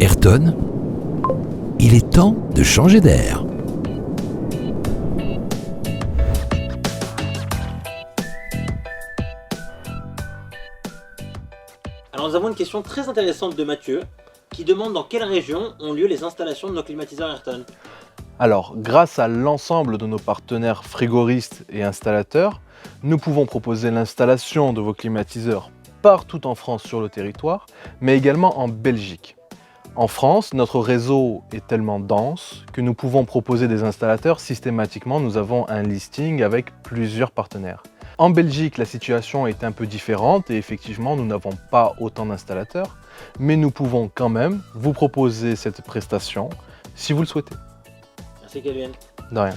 Ayrton, il est temps de changer d'air. Alors nous avons une question très intéressante de Mathieu qui demande dans quelle région ont lieu les installations de nos climatiseurs Ayrton. Alors, grâce à l'ensemble de nos partenaires frigoristes et installateurs, nous pouvons proposer l'installation de vos climatiseurs partout en France sur le territoire, mais également en Belgique. En France, notre réseau est tellement dense que nous pouvons proposer des installateurs systématiquement. Nous avons un listing avec plusieurs partenaires. En Belgique, la situation est un peu différente et effectivement, nous n'avons pas autant d'installateurs, mais nous pouvons quand même vous proposer cette prestation si vous le souhaitez. Merci Kevin. De rien.